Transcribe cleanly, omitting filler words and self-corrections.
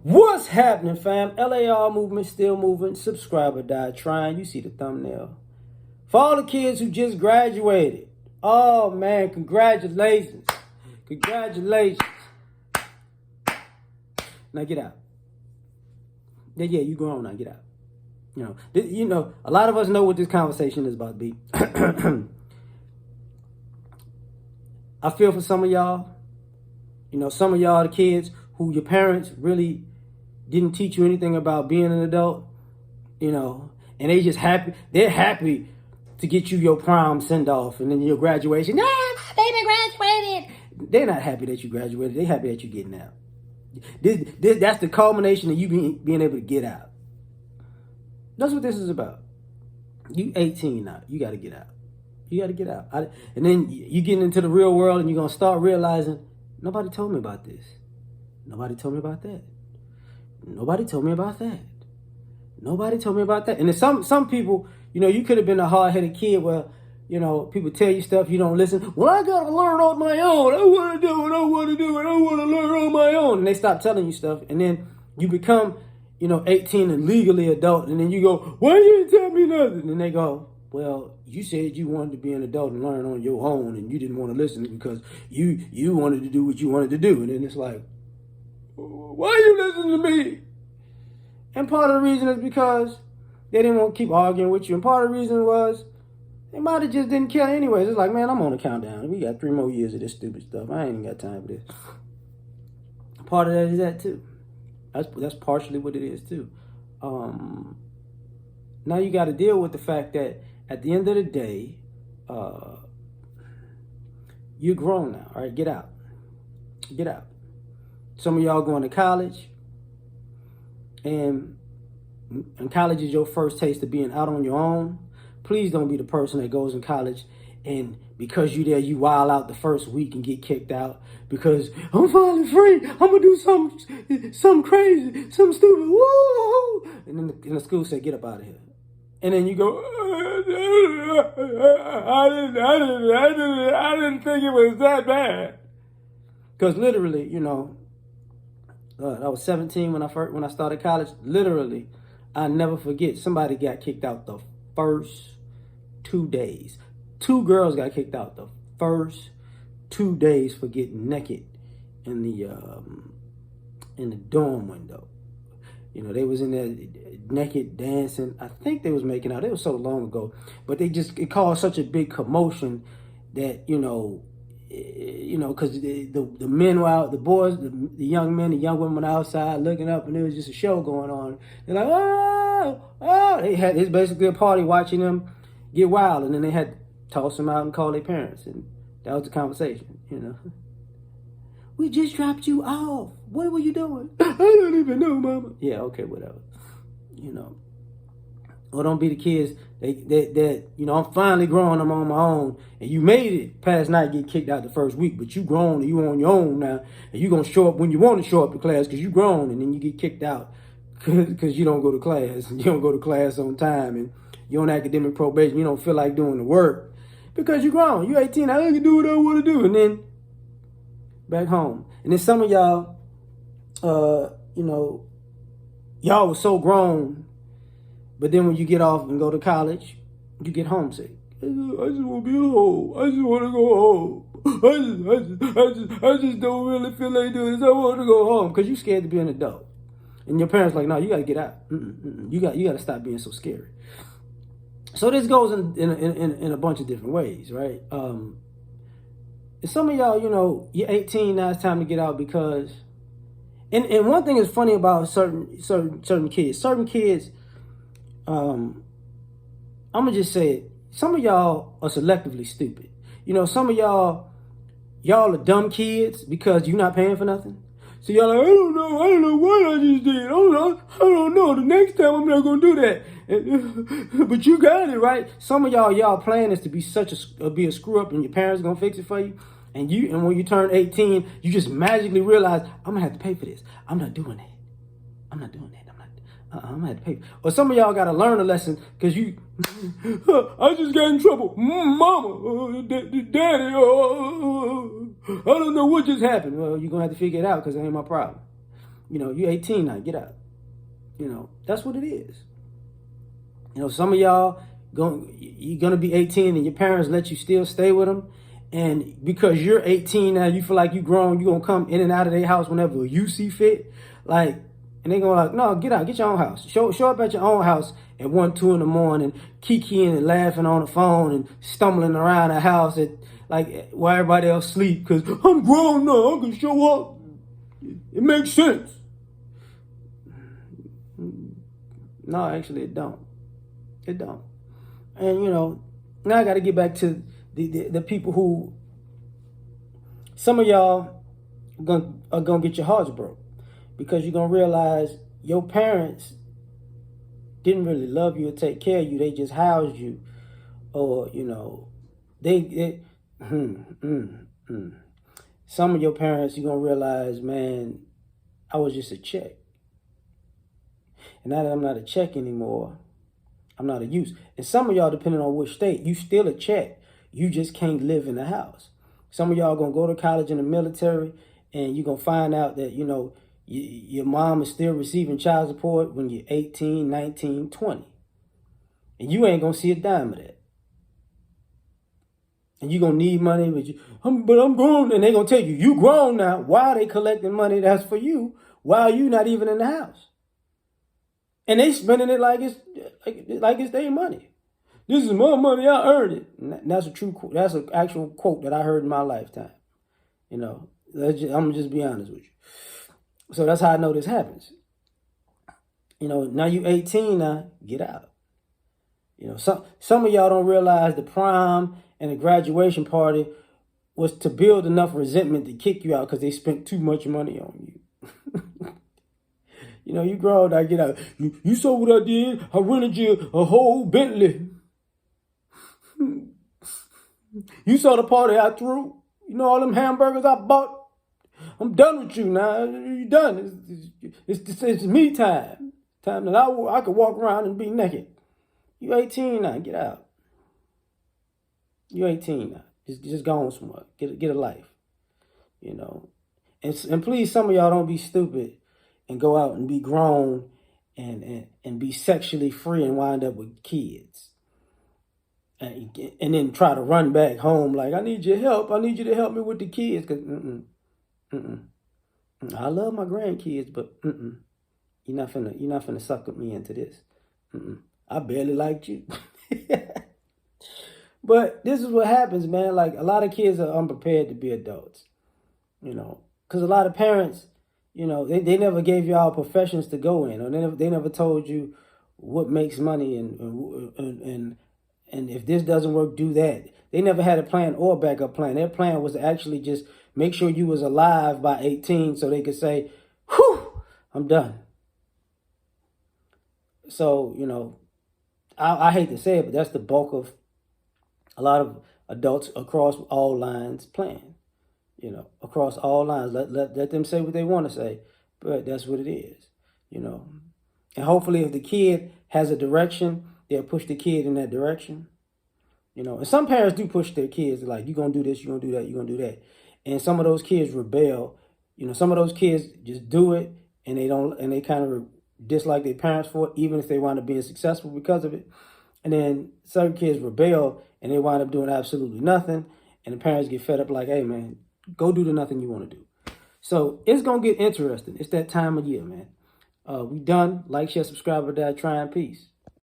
What's happening, fam? L.A.R movement still moving. Subscriber died trying. You see the thumbnail. For all the kids who just graduated. Oh, man, congratulations. Congratulations. Now get out. Yeah, you grown now. Get out. A lot of us know what this conversation is about to be. I feel for some of y'all. Some of y'all, the kids who your parents really didn't teach you anything about being an adult, and they just happy. They're happy to get you your prom send off and then your graduation. Yeah, my baby graduated. They're not happy that you graduated. They're happy that you're getting out. That's the culmination of you being able to get out. That's what this is about. You 18 now. You got to get out. You got to get out. And then you get into the real world and you're going to start realizing, nobody told me about this. Nobody told me about that. Nobody told me about that. Nobody told me about that. And then some people, you could have been a hard-headed kid where, people tell you stuff, you don't listen. Well, I got to learn on my own. I want to do what I want to do, and I want to learn on my own. And they stop telling you stuff. And then you become, 18 and legally adult. And then you go, why you didn't tell me nothing? And they go, well, you said you wanted to be an adult and learn on your own, and you didn't want to listen because you wanted to do what you wanted to do. And then it's like, why are you listening to me? And part of the reason is because they didn't want to keep arguing with you. And part of the reason was they might have just didn't care anyways. It's like, man, I'm on a countdown. We got 3 more years of this stupid stuff. I ain't even got time for this. Part of that is that too. That's partially what it is too. Now you got to deal with the fact that at the end of the day, you're grown now. All right, get out. Get out. Some of y'all going to college, and college is your first taste of being out on your own. Please don't be the person that goes in college and because you there, you wild out the first week and get kicked out because I'm finally free. I'm gonna do something crazy, something stupid. Woo! And then the school say, get up out of here. And then you go, I didn't think it was that bad. Because literally, I was 17 when I started college. Literally, I never forget. Somebody got kicked out the first 2 days. 2 girls got kicked out the first 2 days for getting naked in the dorm window. They was in there naked dancing. I think they was making out. It was so long ago, but it caused such a big commotion that because the men were out, the boys, the young men, the young women outside looking up, and there was just a show going on. They're like, oh, it's basically a party watching them get wild, and then they had to toss them out and call their parents, and that was the conversation. We just dropped you off. What were you doing? I don't even know, mama. Yeah, okay, whatever. Or don't be the kids that I'm finally grown, I'm on my own, and you made it past night, get kicked out the first week, but you grown and you on your own now, and you gonna show up when you want to show up to class because you grown, and then you get kicked out because you don't go to class, and you don't go to class on time, and you're on academic probation, you don't feel like doing the work because you grown, you 18, I can do what I want to do, and then back home. And then some of y'all, y'all was so grown, but then when you get off and go to college, you get homesick. I just want to be home. I just want to go home. I just don't really feel like doing this. I want to go home because you scared to be an adult. And your parents like, no, you got to get out. You got to stop being so scary. So this goes in a bunch of different ways, right? And some of y'all, you're 18 now. It's time to get out because, and one thing is funny about certain kids. Certain kids. I'm gonna just say it. Some of y'all are selectively stupid. Some of y'all are dumb kids because you're not paying for nothing. So y'all like, I don't know what I just did. I don't know. The next time I'm not gonna do that. But you got it, right? Some of y'all plan is to be be a screw up, and your parents gonna fix it for you. And when you turn 18, you just magically realize I'm gonna have to pay for this. I'm not doing that. I'm gonna have to pay. Or some of y'all gotta learn a lesson because I just got in trouble. Mama, daddy, I don't know what just happened. Well, you're gonna have to figure it out because it ain't my problem. you're 18 now, get out. That's what it is. Some of y'all you're gonna be 18 and your parents let you still stay with them, and because you're 18 now, you feel like you grown, you're gonna come in and out of their house whenever you see fit, like, and they gonna like, no, get out, get your own house, show up at your own house at 1, 2 in the morning, kikiing and laughing on the phone and stumbling around the house at like while everybody else sleep, because I'm grown now, I can show up. It makes sense. No, actually, it don't. It don't. And now I got to get back to the people who, some of y'all are gonna get your hearts broke, because you're gonna realize your parents didn't really love you or take care of you. They just housed you, or they some of your parents, you're gonna realize, man, I was just a check. And now that I'm not a check anymore, I'm not a use. And some of y'all, depending on which state, you still a check. You just can't live in the house. Some of y'all gonna go to college in the military, and you're gonna find out that, your mom is still receiving child support when you're 18, 19, 20. And you ain't gonna see a dime of that. And you're gonna need money, but I'm grown. And they gonna tell you, you grown now. Why are they collecting money that's for you while you not even in the house? And they spending it like it's their money. This is my money, I earned it. And that's a true quote. That's an actual quote that I heard in my lifetime. I'm gonna just be honest with you. So that's how I know this happens. Now you 18 now, get out. Some of y'all don't realize the prom and the graduation party was to build enough resentment to kick you out because they spent too much money on you. You grown, I get out. You saw what I did? I rented you a whole Bentley. You saw the party I threw? All them hamburgers I bought? I'm done with you now. You done. It's me time. Time that I could walk around and be naked. You 18 now. Get out. You 18 now. Just go on somewhere. Get a life. And please, some of y'all don't be stupid and go out and be grown and be sexually free and wind up with kids. And then try to run back home like, I need your help. I need you to help me with the kids. Cause I love my grandkids, but you're not finna sucker me into this. I barely liked you. But this is what happens, man. Like, a lot of kids are unprepared to be adults. Because a lot of parents, they never gave y'all professions to go in, or they never told you what makes money and if this doesn't work, do that. They never had a plan or a backup plan. Their plan was to actually just make sure you was alive by 18 so they could say, whew, I'm done. So, I hate to say it, but that's the bulk of a lot of adults across all lines plan. Across all lines. Let them say what they want to say, but that's what it is. And hopefully if the kid has a direction, they'll push the kid in that direction. And some parents do push their kids, like, you're going to do this, you're going to do that, you're going to do that. And some of those kids rebel. Some of those kids just do it, and they kind of dislike their parents for it, even if they wind up being successful because of it. And then certain kids rebel, and they wind up doing absolutely nothing. And the parents get fed up like, hey, man, go do the nothing you want to do. So it's going to get interesting. It's that time of year, man. We done. Like, share, subscribe, or die trying. Peace.